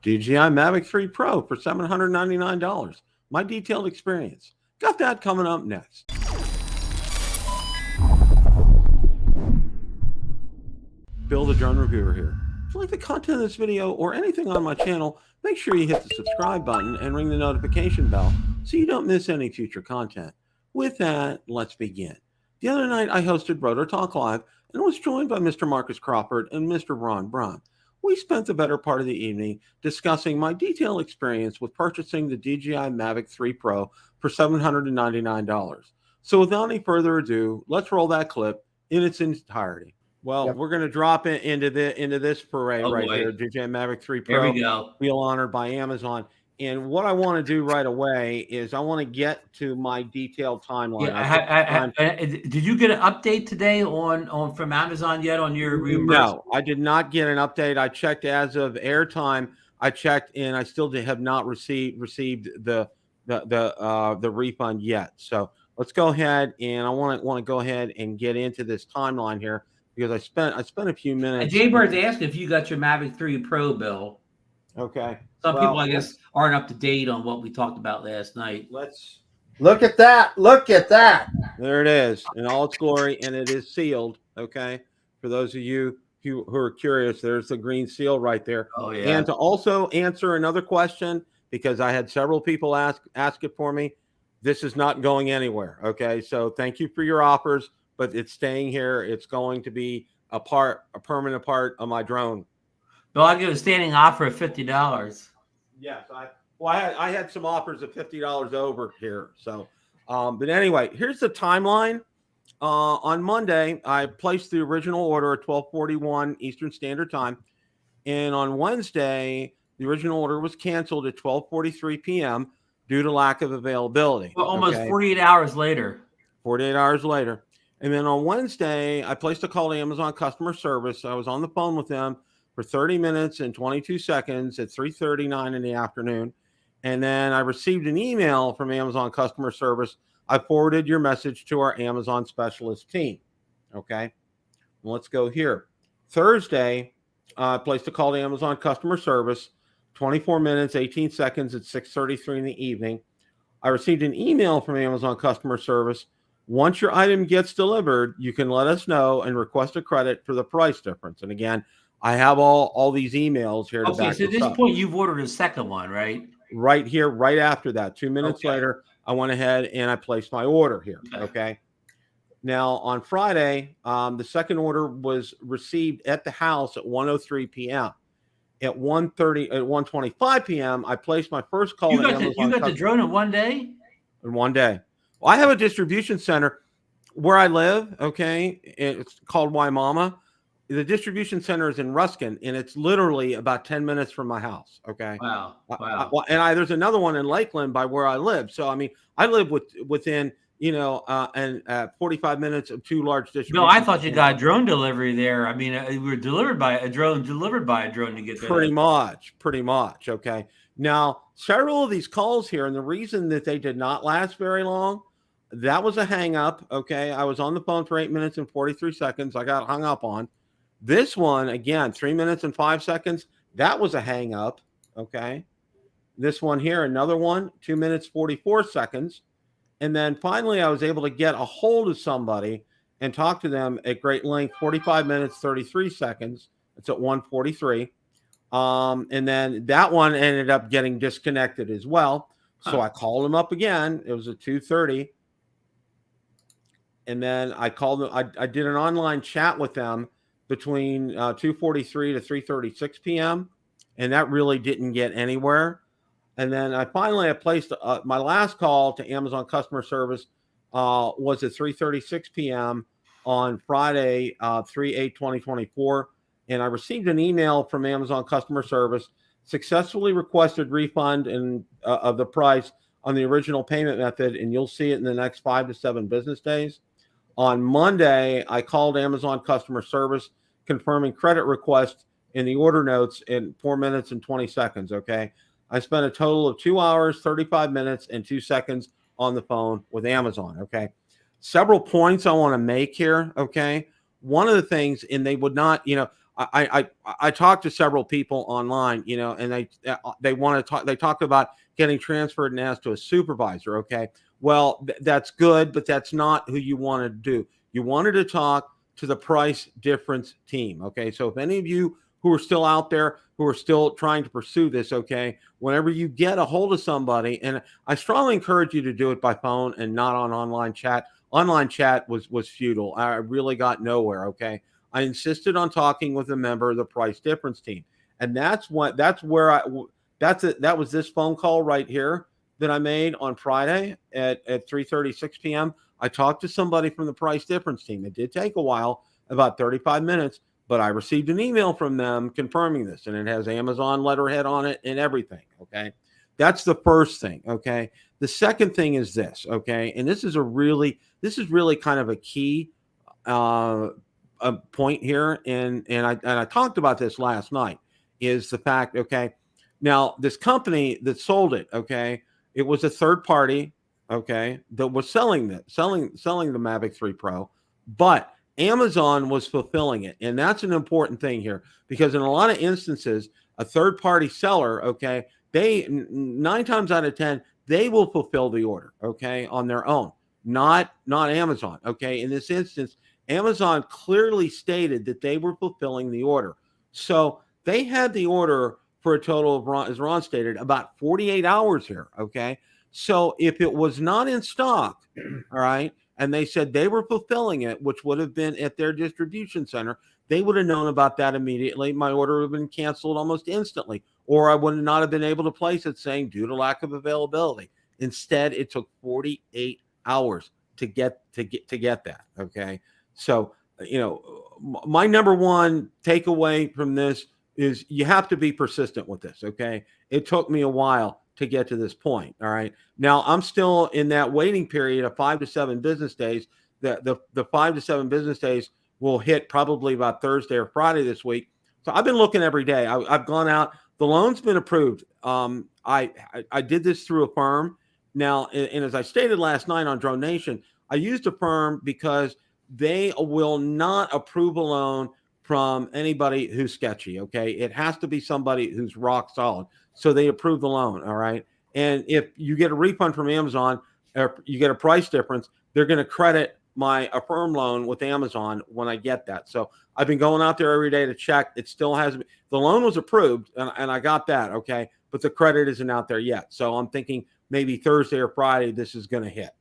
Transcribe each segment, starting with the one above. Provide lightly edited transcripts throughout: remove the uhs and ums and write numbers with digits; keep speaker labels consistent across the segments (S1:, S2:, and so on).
S1: DJI Mavic 3 Pro for $799. My detailed experience. Got that coming up next. Bill, the drone reviewer here. If you like the content of this video or anything on my channel, make sure you hit the subscribe button and ring the notification bell so you don't miss any future content. With that, let's begin. The other night, I hosted Rotor Talk Live and was joined by Mr. Marcus Crawford and Mr. Ron Braun. We spent the better part of the evening discussing my detailed experience with purchasing the DJI Mavic 3 Pro for $799. So without any further ado, let's roll that clip in its entirety. Well, We're going to drop it into this parade here, DJI Mavic 3 Pro.
S2: Here we go.
S1: Wheel honored by Amazon. And what I want to do right away is I want to get to my detailed timeline.
S2: Yeah, did you get an update today on from Amazon yet on your reimbursement?
S1: No, I did not get an update. I checked as of airtime. I checked and I still have not received the refund yet. So let's go ahead and I want to go ahead and get into this timeline here because I spent a few minutes.
S2: Jay Bird's asking if you got your Mavic 3 Pro, Bill.
S1: Okay.
S2: Some people, I guess, aren't up to date on what we talked about last night.
S1: Let's
S3: look at that. Look at that.
S1: There it is in all its glory, and it is sealed. Okay. For those of you who are curious, there's the green seal right there.
S2: Oh, yeah.
S1: And to also answer another question, because I had several people ask it for me, this is not going anywhere. Okay. So thank you for your offers, but it's staying here. It's going to be a permanent part of my drone.
S2: Well, I'll give a standing offer of $50.
S1: Yes, I had some offers of $50 over here. So, but anyway, here's the timeline. On Monday, I placed the original order at 12:41 Eastern Standard Time, and on Wednesday, the original order was canceled at 12:43 p.m. due to lack of availability.
S2: Well, almost 48 hours later.
S1: 48 hours later, and then on Wednesday, I placed a call to Amazon customer service. I was on the phone with them for 30 minutes and 22 seconds at 3:39 in the afternoon. And then I received an email from Amazon customer service. I forwarded your message to our Amazon specialist team. Okay. Well, let's go here. Thursday, I placed a call to Amazon customer service, 24 minutes, 18 seconds at 6:33 in the evening. I received an email from Amazon customer service. Once your item gets delivered, you can let us know and request a credit for the price difference. And again, I have all these emails here.
S2: Okay, so at this point, you've ordered a second one, right?
S1: Right here, right after that. 2 minutes later, I went ahead and I placed my order here. Okay. Now, on Friday, the second order was received at the house at 1:03 p.m. At 1:25 p.m., I placed my first call.
S2: You got the drone in one day?
S1: In one day. Well, I have a distribution center where I live. Okay. It's called Waimama. The distribution center is in Ruskin, and it's literally about 10 minutes from my house. Okay.
S2: Wow.
S1: And there's another one in Lakeland by where I live. So, I mean, I live within, 45 minutes of two large distribution.
S2: No, I thought you got a drone delivery there. I mean, we were delivered by a drone to get there.
S1: Pretty much. Okay. Now, several of these calls here, and the reason that they did not last very long, that was a hang up. Okay. I was on the phone for 8 minutes and 43 seconds. I got hung up on. This one, again, 3 minutes and 5 seconds. That was a hang up. Okay. This one here, another one, 2 minutes, 44 seconds. And then finally, I was able to get a hold of somebody and talk to them at great length, 45 minutes, 33 seconds. It's at 1:43. And then that one ended up getting disconnected as well. So I called them up again. It was at 2:30. And then I called them. I did an online chat with them between 2:43 to 3:36 p.m. And that really didn't get anywhere. And then I placed my last call to Amazon customer service was at 3:36 p.m. on Friday, 3/8/2024. And I received an email from Amazon customer service, successfully requested refund of the price on the original payment method. And you'll see it in the next 5 to 7 business days. On Monday, I called Amazon customer service confirming credit request in the order notes in 4 minutes and 20 seconds. Okay. I spent a total of 2 hours, 35 minutes and 2 seconds on the phone with Amazon. Okay. Several points I want to make here. Okay. One of the things, and they would not, I talked to several people online, you know, and they want to talk. They talk about getting transferred and asked to a supervisor. Okay, well that's good, but that's not who you want to do. You wanted to talk to the price difference team. Okay, so if any of you who are still out there who are still trying to pursue this, okay, whenever you get a hold of somebody, and I strongly encourage you to do it by phone and not on online chat. Online chat was futile. I really got nowhere. Okay. I insisted on talking with a member of the price difference team. And that was this phone call right here that I made on Friday at 3:36 p.m. I talked to somebody from the price difference team. It did take a while, about 35 minutes, but I received an email from them confirming this, and it has Amazon letterhead on it and everything. Okay. That's the first thing. Okay. The second thing is this. Okay. And this is really kind of a key, a point here, and I talked about this last night, is the fact, okay, now this company that sold it, okay, it was a third party, okay, that was selling the Mavic 3 Pro, but Amazon was fulfilling it. And that's an important thing here, because in a lot of instances, a third party seller, okay, they 9 times out of 10, they will fulfill the order, okay, on their own, not Amazon. Okay. In this instance, Amazon clearly stated that they were fulfilling the order. So they had the order for a total of, as Ron stated, about 48 hours here. Okay. So if it was not in stock, all right, and they said they were fulfilling it, which would have been at their distribution center, they would have known about that immediately. My order would have been canceled almost instantly, or I would not have been able to place it saying due to lack of availability. Instead, it took 48 hours to get that. Okay. So, you know, my number one takeaway from this is you have to be persistent with this. Okay. It took me a while to get to this point. All right. Now I'm still in that waiting period of 5 to 7 business days. The 5 to 7 business days will hit probably about Thursday or Friday this week. So I've been looking every day. I've gone out. The loan's been approved. I did this through a firm. Now, and as I stated last night on Drone Nation, I used a firm because they will not approve a loan from anybody who's sketchy. Okay. It has to be somebody who's rock solid. So they approve the loan. All right. And if you get a refund from Amazon, or you get a price difference, they're going to credit my Affirm loan with Amazon when I get that. So I've been going out there every day to check. It still hasn't. The loan was approved and I got that. Okay. But the credit isn't out there yet. So I'm thinking maybe Thursday or Friday, this is going to hit.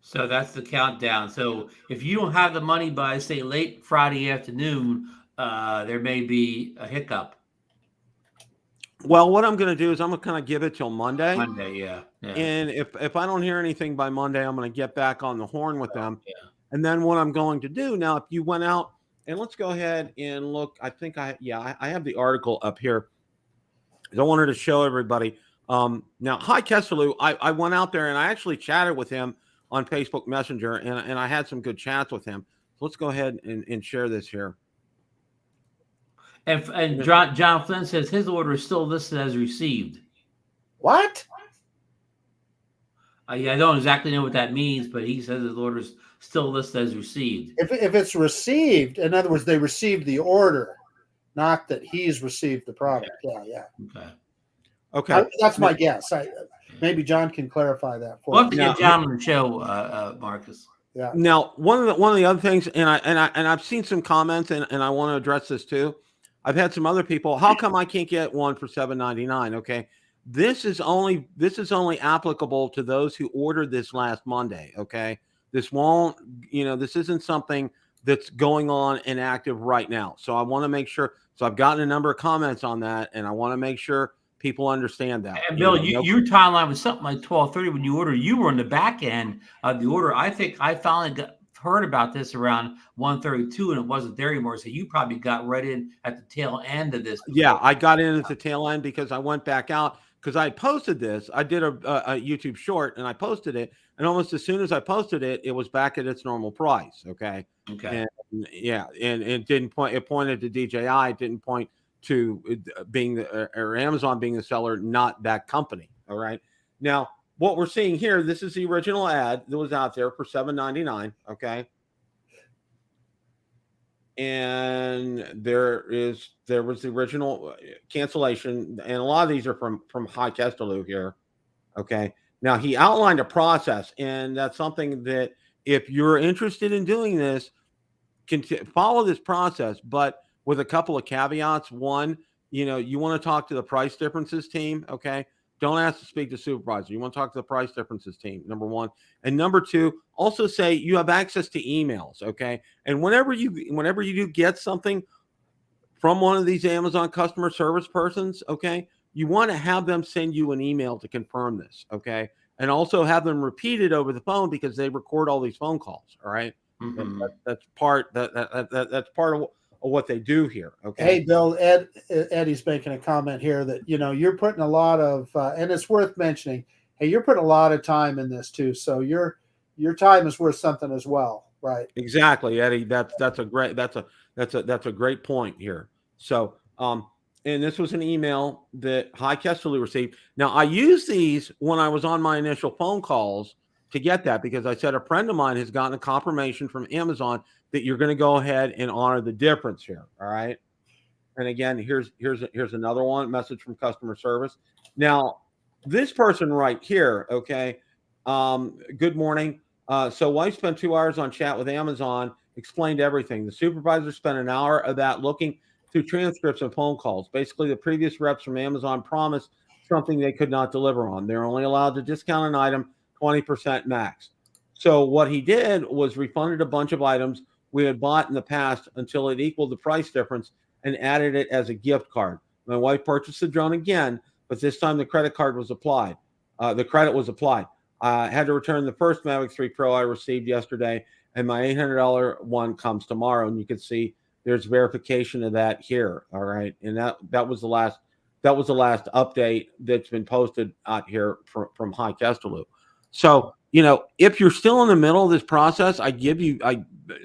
S2: So that's the countdown. So if you don't have the money by, say, late Friday afternoon, there may be a hiccup.
S1: Well, what I'm going to do is I'm going to kind of give it till Monday.
S2: Yeah.
S1: And if I don't hear anything by Monday, I'm going to get back on the horn with them.
S2: Yeah.
S1: And then what I'm going to do now, if you went out, and let's go ahead and look. I think I have the article up here. I wanted to show everybody. Now, hi, Kesselou. I went out there and I actually chatted with him on Facebook Messenger, and I had some good chats with him. So let's go ahead and share this here.
S2: And John Flynn says his order is still listed as received.
S3: What?
S2: Yeah, I don't exactly know what that means, but he says his order is still listed as received.
S3: If it's received, in other words, they received the order, not that he's received the product. Yeah.
S1: Okay.
S3: That's my guess. Maybe John can clarify that for us.
S2: We'll have to get John on the show, Marcus.
S3: Yeah.
S1: Now, one of the other things, and I've seen some comments, and I want to address this too. I've had some other people. How come I can't get one for $7.99? Okay, this is only applicable to those who ordered this last Monday. Okay, this won't. This isn't something that's going on and active right now. So I want to make sure. So I've gotten a number of comments on that, and I want to make sure people understand that.
S2: And Bill, your timeline was something like 12:30 when you ordered. You were in the back end of the order. I think I finally heard about this around 1:32, and it wasn't there anymore. So you probably got right in at the tail end of this.
S1: Yeah, I got in at the tail end because I went back out because I posted this. I did a YouTube short and I posted it, and almost as soon as I posted it, it was back at its normal price. Okay.
S2: Okay.
S1: And it didn't point. It pointed to DJI. It didn't point to being or Amazon being the seller, not that company. All right. Now, what we're seeing here, this is the original ad that was out there for $7.99. Okay. and there was the original cancellation, and a lot of these are from High Kesteloo here. Okay, now he outlined a process, and that's something that if you're interested in doing this, follow this process, but with a couple of caveats. One, you want to talk to the price differences team. Okay, don't ask to speak to supervisor. You want to talk to the price differences team, number one. And number two, also say you have access to emails. Okay. And whenever you do get something from one of these Amazon customer service persons, okay, you want to have them send you an email to confirm this. Okay. And also have them repeat it over the phone because they record all these phone calls. All right.
S2: Mm-hmm.
S1: That's part of what they do here. Okay.
S3: Hey, Bill, Eddie's making a comment here that, you're putting a lot of, and it's worth mentioning. Hey, you're putting a lot of time in this too. So your time is worth something as well. Right.
S1: Exactly, Eddie. That's a great point here. So, and this was an email that High Kesteloo received. Now, I used these when I was on my initial phone calls to get that, because I said a friend of mine has gotten a confirmation from Amazon that you're going to go ahead and honor the difference here. All right. And again, here's another one, message from customer service. Now, this person right here, okay. Good morning. So wife spent 2 hours on chat with Amazon, explained everything. The supervisor spent an hour of that looking through transcripts and phone calls. Basically, the previous reps from Amazon promised something they could not deliver on. They're only allowed to discount an item 20% max. So what he did was refunded a bunch of items we had bought in the past until it equaled the price difference and added it as a gift card. My wife purchased the drone again, but this time the credit card was applied. The credit was applied. I had to return the first Mavic 3 Pro I received yesterday, and my $800 one comes tomorrow. And you can see there's verification of that here. All right, and that was the last update that's been posted out here from High Kesteloo. So if you're still in the middle of this process, I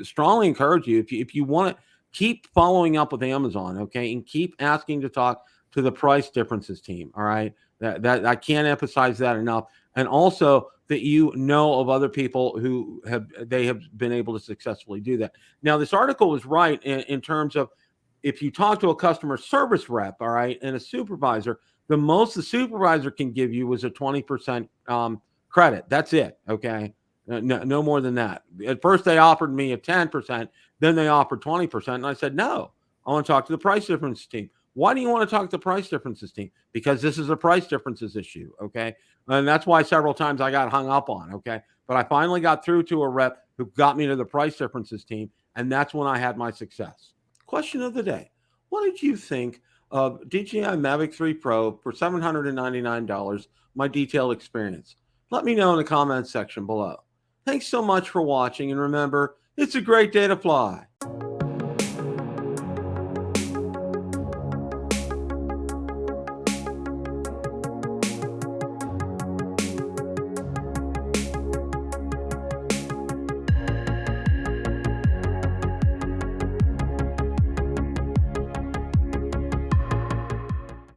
S1: strongly encourage you, if you want to keep following up with Amazon, okay, and keep asking to talk to the price differences team. All right, that I can't emphasize that enough. And also that of other people who have been able to successfully do that. Now, this article was right in terms of if you talk to a customer service rep, all right, and a supervisor, the most the supervisor can give you was a 20% credit. That's it. Okay. No more than that. At first, they offered me a 10%. Then they offered 20%. And I said, no, I want to talk to the price difference team. Why do you want to talk to the price differences team? Because this is a price differences issue. Okay. And that's why several times I got hung up on. Okay. But I finally got through to a rep who got me to the price differences team. And that's when I had my success. Question of the day. What did you think of DJI Mavic 3 Pro for $799? My detailed experience. Let me know in the comments section below. Thanks so much for watching. And remember, it's a great day to fly.